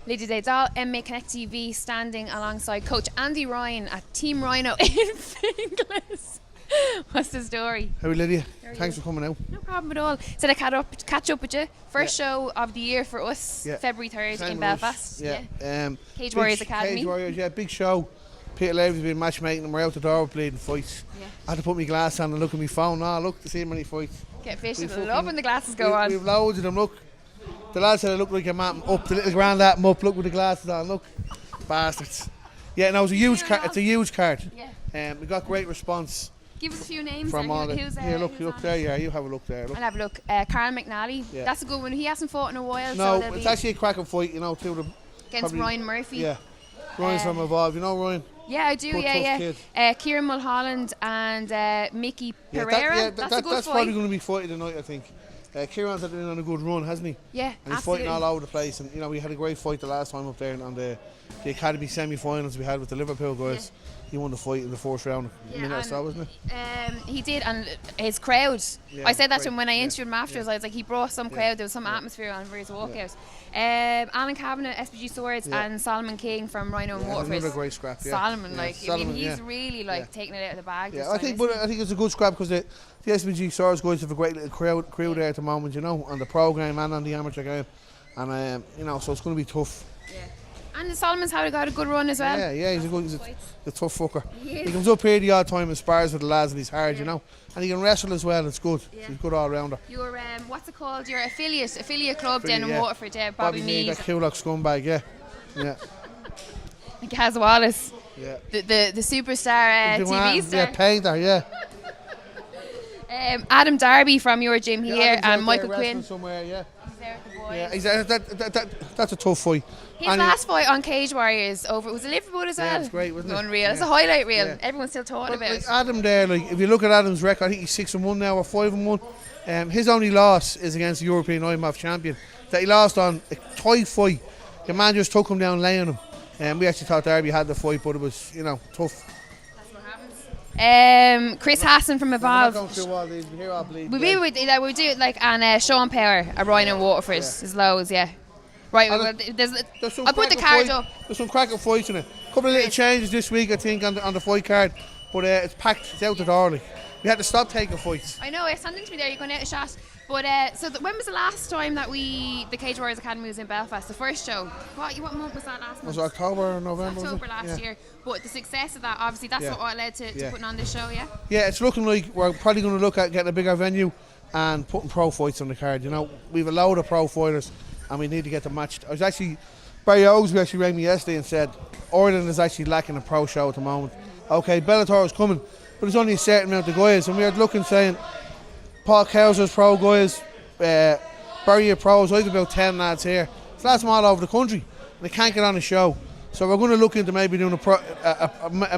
Lydia Daydal, MA Connect TV, standing alongside Coach Andy Ryan at Team Ryano in Finglas. What's the story? How are you, Lydia? Thanks for coming out. No problem at all. Said I catch up with you. First show of the year for us, February 3rd in Belfast. Cage Warriors Academy. Cage Warriors, big show. Peter Lavery's been matchmaking and we're out the door with bleeding fights. I had to put my glass on and look at my phone. Look to see how many fights. Get fish. I love when the glasses go on. We've loads of them, look. The lads said I look like a man up, the little grand lap up, look with the glasses on, look. Bastards. Yeah, no, it's a huge card. It's a huge card. We got great response. Give us a few names from all who's here, look there, you have a look there. Look. I'll have a look. Carl McNally, that's a good one. He hasn't fought in a while. No, so it's actually a cracking fight, you know, two of them. Against Ryan Murphy. Yeah. Ryan's from Evolve, you know Ryan? Yeah, I do, Kieran Mulholland and Mickey Pereira. That's a good that's fight. Probably going to be fighting tonight, I think. Kieran's been on a good run, hasn't he? Yeah, and he's fighting all over the place. And you know, we had a great fight the last time up there on the Academy semi-finals we had with the Liverpool guys. He won the fight in the first round, minute or so, wasn't it? He did, and his crowd. I said that to him when I interviewed him afterwards. I was like, he brought some crowd. There was some atmosphere on his walkout. Alan Kavanagh, SPG Swords, and Solomon King from Rhino and Waterford. Another great scrap. Solomon, he's really taking it out of the bag. Yeah, I think it's a good scrap because the SPG Swords guys have a great little crew there at the moment, you know, on the pro game and on the amateur game, and you know, so it's going to be tough. And Solomon's got a good run as well. Yeah, he's a tough fucker. He comes up here the odd time and spars with the lads and he's hard, you know. And he can wrestle as well, it's good. He's a good all-rounder. Your, what's it called? Your affiliate club down in Waterford, Bobby Mead. That Kulak scumbag, yeah. And Kaz Wallace, the superstar TV star. Yeah, painter, yeah. Adam Darby from your gym here, and Michael Quinn. Somewhere, He's there with the boys. Yeah, that's a tough fight. His last fight on Cage Warriors was a Liverpool as well. Yeah, it's great, wasn't it? Unreal. It's a highlight reel. Everyone's still talking about it. Adam there, if you look at Adam's record, I think he's 6-1 now or 5-1. His only loss is against the European IMAF champion that he lost on a tight fight. The man just took him down, laying him. We actually thought Darby had the fight, but it was, you know, tough. That's what happens. Chris Hassan from Evolve. We're not going through all these. We hear all bleed. We do it like, and Sean Power at Ryan and Waterford. There's loads, Right, I'll put the card up. There's some cracking fights in it. A couple of little changes this week, I think, on the fight card. But it's packed, it's out the door. We had to stop taking fights. I know, it's something to me there, you're going out of shot. But when was the last time that the Cage Warriors Academy was in Belfast, the first show? What month was that last month? Was it October or November? October last year. But the success of that, obviously, that's what led to putting on this show, Yeah, it's looking like we're probably going to look at getting a bigger venue and putting pro fights on the card. You know, we've a load of pro fighters and we need to get them matched. Barry Oglesby actually rang me yesterday and said Ireland is actually lacking a pro show at the moment. Okay, Bellator is coming, but there's only a certain amount of guys, and we are looking saying Paul Cowser's pro guys, Barry pros. I've about 10 lads here. So that's them all over the country. They can't get on a show, so we're going to look into maybe doing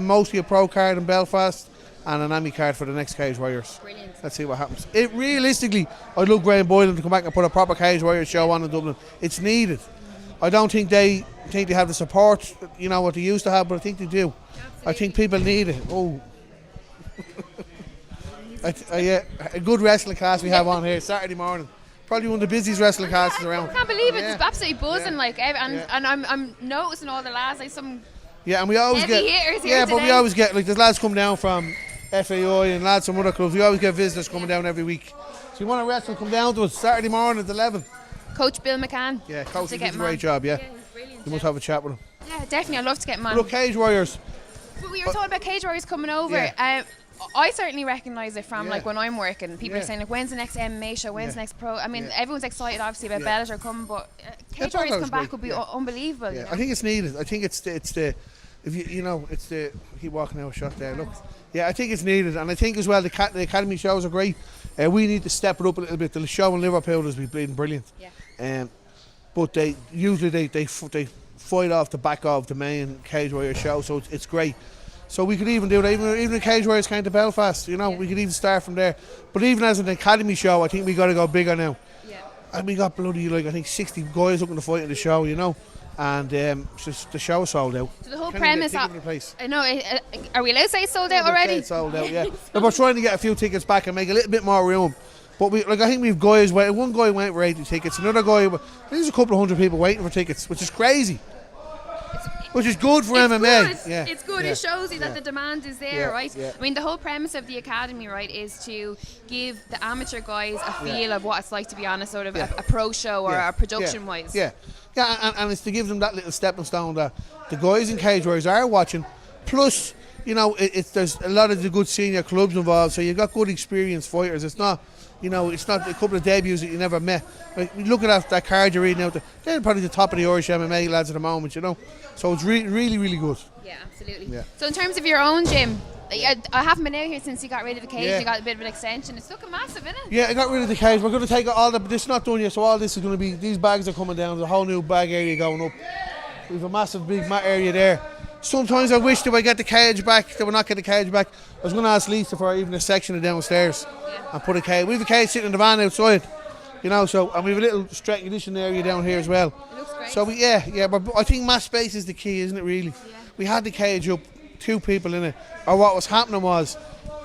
mostly a pro card in Belfast and an AMI card for the next Cage Warriors. Brilliant. Let's see what happens. Realistically, I'd love Graham Boylan to come back and put a proper Cage Warriors show on in Dublin. It's needed. I don't think they have the support, you know, what they used to have, but I think they do. Absolutely. I think people need it. Oh. A good wrestling class we have on here Saturday morning. Probably one of the busiest wrestling classes around. I can't believe it. It's absolutely buzzing, and I'm noticing all the lads, some and we always heavy hitters here today. But we always get, there's lads come down from FAI and lads from other clubs. We always get visitors coming down every week. So you want to wrestle, come down to us Saturday morning at 11. Coach Bill McCann. Yeah, Coach does a great job, he's brilliant. You must have a chat with him. Yeah, definitely. I'd love to get him on. Look, Cage Warriors. But we were talking about Cage Warriors coming over. I certainly recognise it from when I'm working. People are saying, when's the next MMA show? When's the next pro? I mean, everyone's excited obviously about Bellator coming, but Cage Warriors come back would be unbelievable. Yeah, I think it's needed. I think it's the if it's the keep walking out a shot there. Look, I think it's needed, and I think as well the academy shows are great. We need to step it up a little bit. The show in Liverpool has been brilliant. But they usually they fight off the back of the main Cage Warriors show, so it's great. So we could even do that, even the Cage Warriors came to Belfast, you know, we could even start from there. But even as an academy show, I think we got to go bigger now. And we got bloody, I think 60 guys looking to fight in the show, you know. And the show is sold out. So the whole premise, I know, are we allowed to say it's sold out already? It's sold out, yeah. But we're trying to get a few tickets back and make a little bit more room But I think we've guys waiting. One guy went for 80 tickets. Another guy, there's a couple of hundred people waiting for tickets, which is crazy. Which is good for MMA. Good. Yeah. It's good. It shows you that the demand is there, right? Yeah. I mean, the whole premise of the academy, right, is to give the amateur guys a feel of what it's like to be on a sort of a pro show or a production-wise. Yeah, and it's to give them that little stepping stone that the guys in Cage Warriors are watching. Plus, you know, there's a lot of the good senior clubs involved, so you've got good experienced fighters. It's not, you know, it's not a couple of debuts that you never met. Like, look at that card you're reading out there. They're probably the top of the Irish MMA lads at the moment, you know. So it's really, really good. Yeah, absolutely. Yeah. So in terms of your own gym, I haven't been out here since you got rid of the cage. Yeah. You got a bit of an extension. It's looking massive, isn't it? Yeah, I got rid of the cage. We're going to take all the. This is not done yet, so all this is going to be. These bags are coming down. There's a whole new bag area going up. We have a massive big mat area there. Sometimes I wish that I get the cage back. That we're not get the cage back. I was going to ask Lisa for even a section of downstairs and put a cage. We have a cage sitting in the van outside. You know, so and we have a little strength conditioning area down here as well. It looks great. So but I think mat space is the key, isn't it? Really, we had the cage up, 2 people in it. Or what was happening was,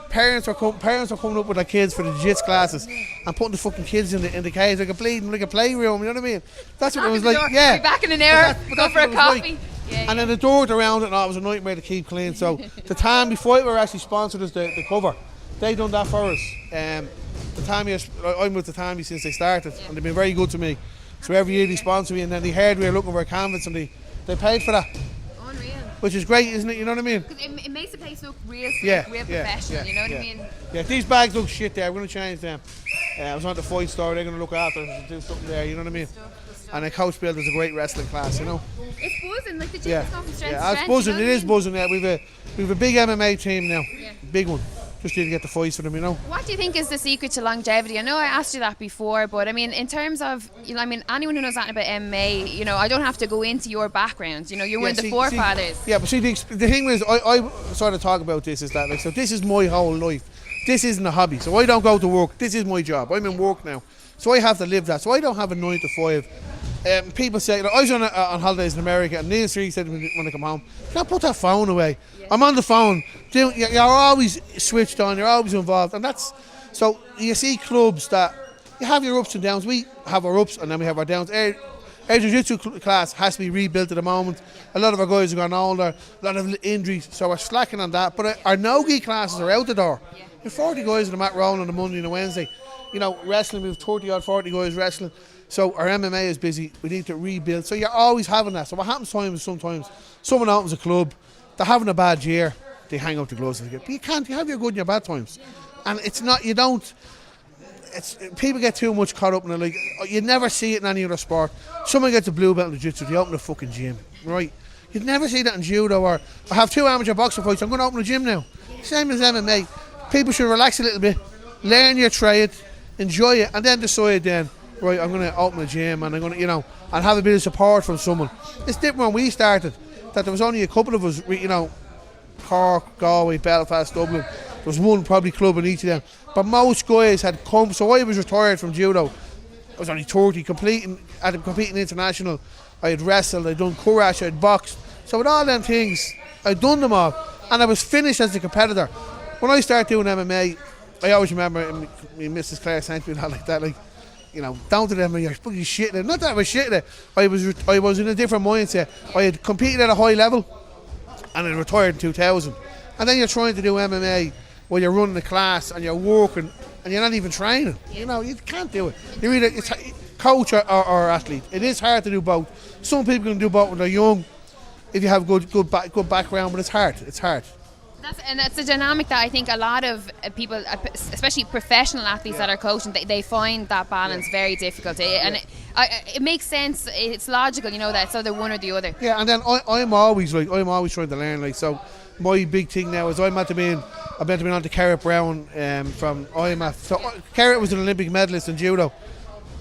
parents were coming up with their kids for the jiu-jitsu classes and putting the fucking kids in the cage like a bleeding, like a playroom. You know what I mean? That's what it was like. Yeah. Be back in an hour. Go for a coffee. Like. And then the door around it, and it was a nightmare to keep clean. So the time before we were actually sponsored us the cover, they done that for us. The time I'm with the Tammy since they started, and they've been very good to me. So every year they sponsor me, and then they heard we were looking for a canvas, and they paid for that. Unreal. Which is great, isn't it? You know what I mean? It makes the place look real slick, real professional. You know what I mean? Yeah, these bags look shit there. We're going to change them. I was on the fight store. They're going to look after us and do something there. You know what I mean? And a coach build is a great wrestling class. You know. It's buzzing. Like the gym is going from strength to it's strength. buzzing. You know It is buzzing. Yeah, we've a big MMA team now. Yeah. Big one. Just need to get the fights for them, you know. What do you think is the secret to longevity? I know I asked you that before, but I mean, in terms of, you know, I mean, anyone who knows anything about MMA, you know, I don't have to go into your background. You know, you're one of the forefathers. But see, the thing is, I sort of talk about this is that, like, so this is my whole life. This isn't a hobby. So I don't go to work. This is my job. I'm in work now. So I have to live that. So I don't have a 9 to 5. People say, I was on holidays in America, and Neil Street said when I come home, "Can't put that phone away." Yeah. I'm on the phone. You're always switched on. You're always involved, and that's so. You see clubs that you have your ups and downs. We have our ups, and then we have our downs. Our jiu-jitsu class has to be rebuilt at the moment. A lot of our guys have gone older. A lot of injuries, so we're slacking on that. But our no-gi classes are out the door. Yeah. You're 40 guys in the mat rolling on a Monday and a Wednesday. You know, wrestling, we have 30 odd, 40 guys wrestling. So our MMA is busy. We need to rebuild. So you're always having that. So what happens sometimes someone opens a club, they're having a bad year, they hang up the gloves and but you can't. You have your good and your bad times, and it's not. You don't. It's people get too much caught up in it. Like you never see it in any other sport. Someone gets a blue belt in jiu-jitsu, they open a fucking gym, right? You'd never see that in judo or I have 2 amateur boxing fights. I'm going to open a gym now. Same as MMA. People should relax a little bit, learn your trade, enjoy it, and then decide then. Right, I'm going to open a gym and I'm going to, you know, and have a bit of support from someone. It's different when we started, that there was only a couple of us, you know, Cork, Galway, Belfast, Dublin. There was one probably club in each of them. But most guys had come, so I was retired from judo. I was only 30, competing international. I had wrestled, I'd done courage, I'd boxed. So with all them things, I'd done them all. And I was finished as a competitor. When I started doing MMA, I always remember Mrs. Claire sent me and all like that, like, you know, down to them, you're fucking shitting it. Not that I was shitting it. I was in a different mindset. I had competed at a high level, and I retired in 2000. And then you're trying to do MMA while you're running a class and you're working and you're not even training. You know, you can't do it. You really, it's coach or athlete. It is hard to do both. Some people can do both when they're young, if you have good background, but it's hard. It's hard. That's a dynamic that I think a lot of people, especially professional athletes that are coaching, they find that balance very difficult. And it makes sense. It's logical, you know, that it's either one or the other. Yeah, and then I'm always trying to learn. Like, so my big thing now is I'm meant to be on to Carrot Brown from IMF. So Carrot was an Olympic medalist in judo.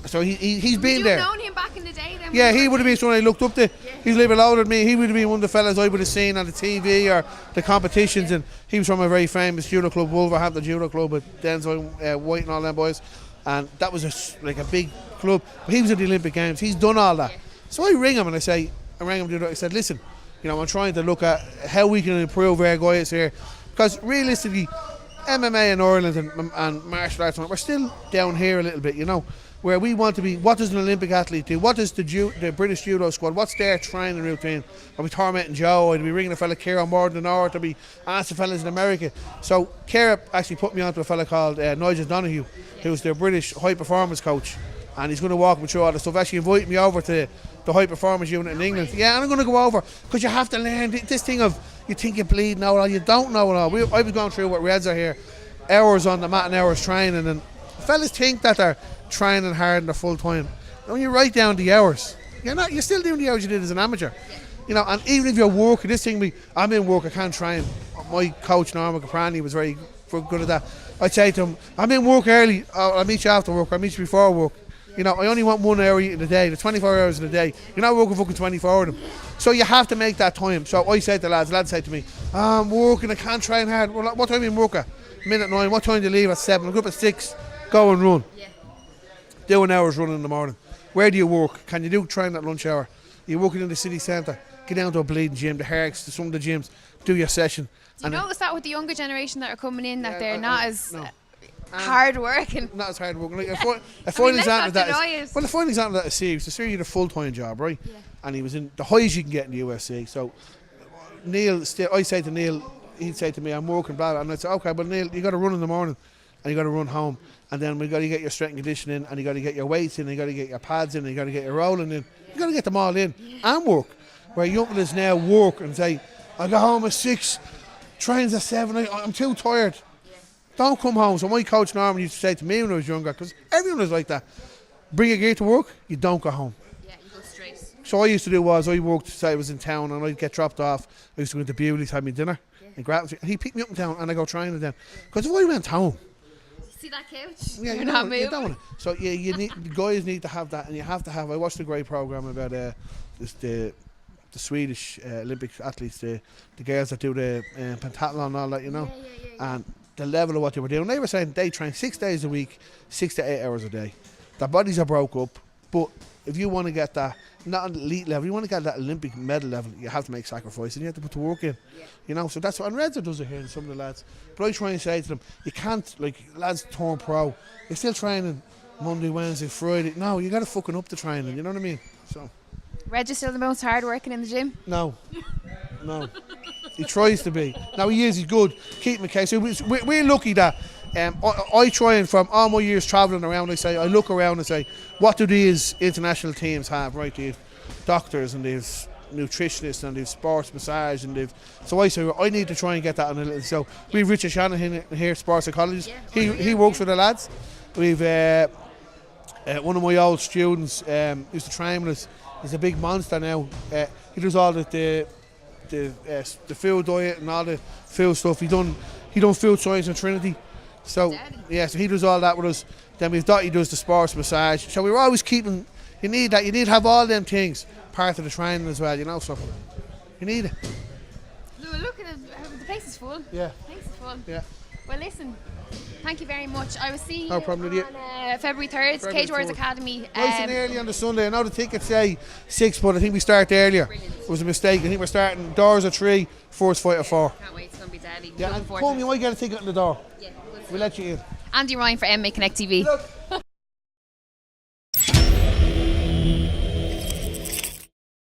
So he's been there. You've known him back in the day then? Yeah, he would have been someone I looked up to. Yeah. He's a little bit older than me. He would have been one of the fellas I would have seen on the TV or the competitions. Yeah. And he was from a very famous judo club, Wolverhampton Judo Club, with Denzel White and all them boys. And that was a big club. But he was at the Olympic Games. He's done all that. Yeah. So I ring him and I said, listen, you know, I'm trying to look at how we can improve our guys here. Because realistically, MMA in Ireland and martial arts, we're still down here a little bit, you know, where we want to be. What does an Olympic athlete do? What does the British judo squad, what's their training routine? Are we tormenting Joe? Are we ringing a fella Ciara more than the north? Are we asking fellas in America? So Ciara actually put me onto a fella called Nigel Donoghue, who's their British high performance coach, and he's going to walk me through all the stuff. Actually invited me over to the high performance unit in England. Yeah, and I'm going to go over, because you have to learn this thing of, you think you bleed know it all, you don't know it all. I was going through what Reds are here, hours on the mat and hours training, and fellas think that they're training hard in their full time. And when you write down the hours, you're still doing the hours you did as an amateur. You know, and even if you're working, this thing, I'm in work, I can't train. My coach Norman Caprani was very good at that. I'd say to him, I'm in work early, I'll meet you after work, I'll meet you before work. You know, I only want 1 hour in a day. There's 24 hours in a day. You're not working fucking 24 of them. So you have to make that time. So I said to lads said to me, I'm working, I can't train hard. Well, what time do you work at? 9:30. What time do you leave at 7? I go up at 6. Go and run. Yeah. Do an hour's running in the morning. Where do you work? Can you do training at lunch hour? You're working in the city centre. Get down to a bleeding gym, the Herks, to some of the gyms. Do your session. Do you notice that with the younger generation that are coming in, that they're not as... hard working. Not as hard working. Like a fine example of that is Sirius. The Sirius had a full-time job, right? Yeah. And he was in the highest you can get in the UFC. So Neil, I say to Neil, he'd say to me, I'm working, blah, blah. And I'd say, okay, but Neil, you got to run in the morning and you got to run home. And then we got to get your strength and conditioning, and you got to get your weights in, and you got to get your pads in, and you got to get your rolling in. You got to get them all in and work. Where young fellas now work and say, I go home at 6, trains at 7, I'm too tired. Don't come home. So my coach Norman used to say to me when I was younger, because everyone was like that, bring your gear to work, you don't go home. Yeah, you go straight. So what I used to do was, I worked, say I was in town, and I'd get dropped off. I used to go into Bewley's, have me dinner, and he'd pick me up in town, and I go training then. Because if I went home, see that couch? Yeah, you're not moving. You don't want it. So the guys need to have that, and you have to have. I watched a great program about the Swedish Olympic athletes, the girls that do the pentathlon and all that, you know, and the level of what they were doing. They were saying they train 6 days a week, 6 to 8 hours a day. Their bodies are broke up, but if you want to get that, not an elite level, you want to get that Olympic medal level, you have to make sacrifices and you have to put the work in. Yeah. You know, so that's what, and Redzer does it here in some of the lads. But I try and say to them, you can't, like, lads turn pro, you're still training Monday, Wednesday, Friday. No, you got to fucking up the training, you know what I mean? So. Red's still the most hard working in the gym? No. He tries to be. Now he is, he's good. Keith McKay. So we're lucky that I try, and from all my years travelling around, I look around and say, what do these international teams have, right? They have doctors, and they have nutritionists, and they have sports massage, and so I say, I need to try and get that on a little. So we have Richard Shanahan here, sports psychologist. He works with the lads. We've one of my old students used to train with us. He's a big monster now. He does all the food diet and all the food stuff. He done food science in Trinity. So so he does all that with us. Then we've Dottie does the sports massage. So we're always keeping. You need that. You need to have all them things part of the training as well. You know, so you need it. Look at it. The place is full. Yeah. The place is full. Yeah. Well, listen. Thank you very much. I will see you no problem on February 3rd, Cage Warriors Academy. Nice and early on the Sunday. I know the tickets say 6, but I think we start earlier. Brilliant. It was a mistake. I think we're starting doors at 3, first fight at 4. Can't wait. It's going to be deadly. Yeah, and come, you might get a ticket on the door. Yeah. We'll let you in. Andy Ryan for MMA Connect TV.